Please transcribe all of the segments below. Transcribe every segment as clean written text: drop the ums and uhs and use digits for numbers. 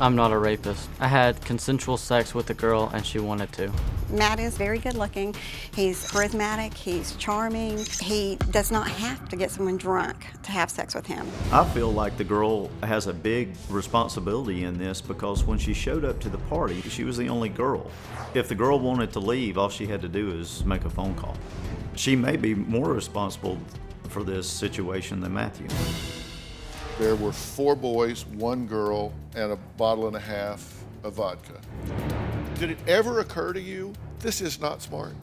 I'm not a rapist. I had consensual sex with a girl and she wanted to. Matt is very good looking. He's charismatic, he's charming. He does not have to get someone drunk to have sex with him. I feel like the girl has a big responsibility in this because when she showed up to the party, she was the only girl. If the girl wanted to leave, all she had to do is make a phone call. She may be more responsible for this situation than Matthew. There were 4 boys, 1 girl, and a bottle and a half of vodka. Did it ever occur to you, this is not smart?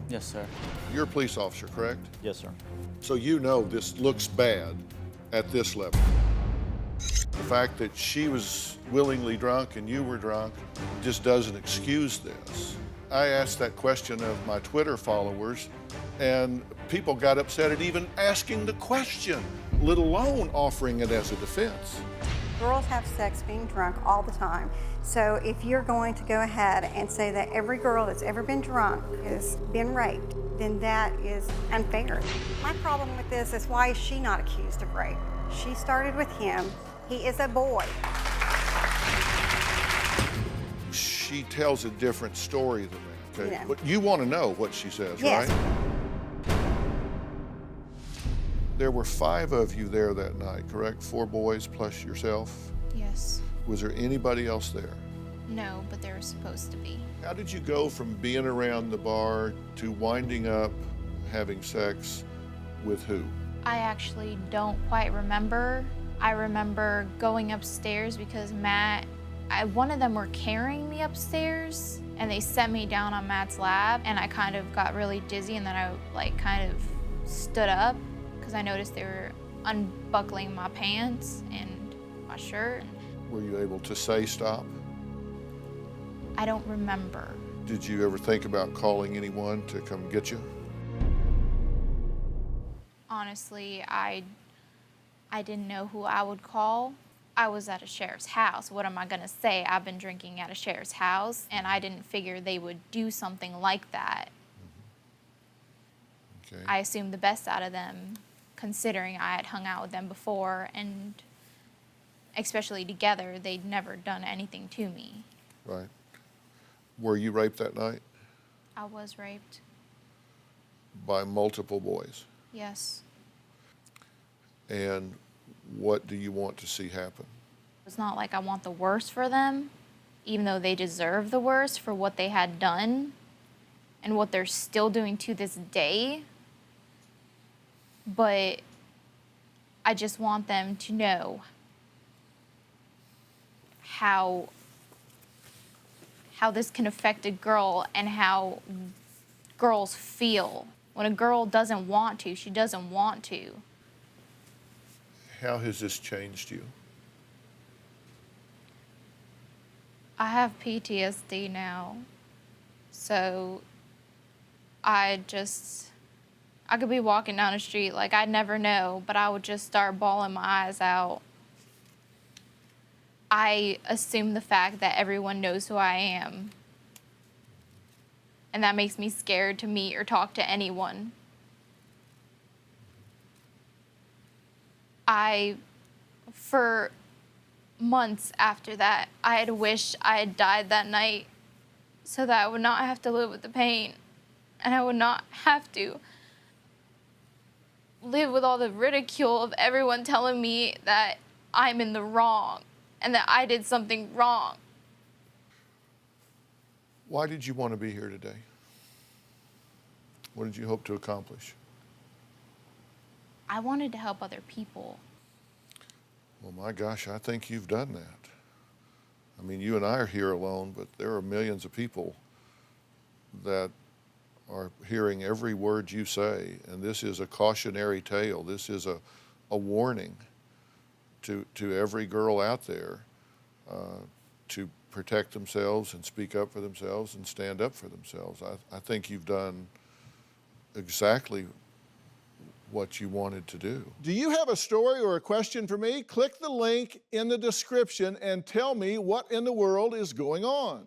Yes, sir. You're a police officer, correct? Yes, sir. So you know this looks bad at this level. The fact that she was willingly drunk and you were drunk just doesn't excuse this. I asked that question of my Twitter followers, and people got upset at even asking the question, let alone offering it as a defense. Girls have sex being drunk all the time. So if you're going to go ahead and say that every girl that's ever been drunk has been raped, then that is unfair. My problem with this is, why is she not accused of rape? She started with him. He is a boy. She tells a different story than that, okay? Yeah. But you want to know what she says, Yes. right? There were 5 of you there that night, correct? 4 boys plus yourself? Yes. Was there anybody else there? No, but there was supposed to be. How did you go from being around the bar to winding up having sex with who? I actually don't quite remember. I remember going upstairs because one of them were carrying me upstairs, and they set me down on Matt's lap, and I kind of got really dizzy, and then I kind of stood up because I noticed they were unbuckling my pants and my shirt. Were you able to say stop? I don't remember. Did you ever think about calling anyone to come get you? Honestly, I didn't know who I would call. I was at a sheriff's house. What am I gonna say? I've been drinking at a sheriff's house, and I didn't figure they would do something like that. Okay. I assumed the best out of them, considering I had hung out with them before, and especially together, they'd never done anything to me. Right. Were you raped that night? I was raped. By multiple boys? Yes. And what do you want to see happen? It's not like I want the worst for them, even though they deserve the worst for what they had done and what they're still doing to this day. But I just want them to know how this can affect a girl and how girls feel. When a girl doesn't want to, she doesn't want to. How has this changed you? I have PTSD now, so I could be walking down the street like I'd never know, but I would just start bawling my eyes out. I assume the fact that everyone knows who I am, and that makes me scared to meet or talk to anyone. For months after that, I had wished I had died that night so that I would not have to live with the pain, and I would not have to live with all the ridicule of everyone telling me that I'm in the wrong and that I did something wrong. Why did you want to be here today? What did you hope to accomplish? I wanted to help other people. Well, my gosh, I think you've done that. I mean, you and I are here alone, but there are millions of people that are hearing every word you say, and this is a cautionary tale. This is a warning to every girl out there to protect themselves and speak up for themselves and stand up for themselves. I think you've done exactly what you wanted to do. Do you have a story or a question for me? Click the link in the description and tell me what in the world is going on.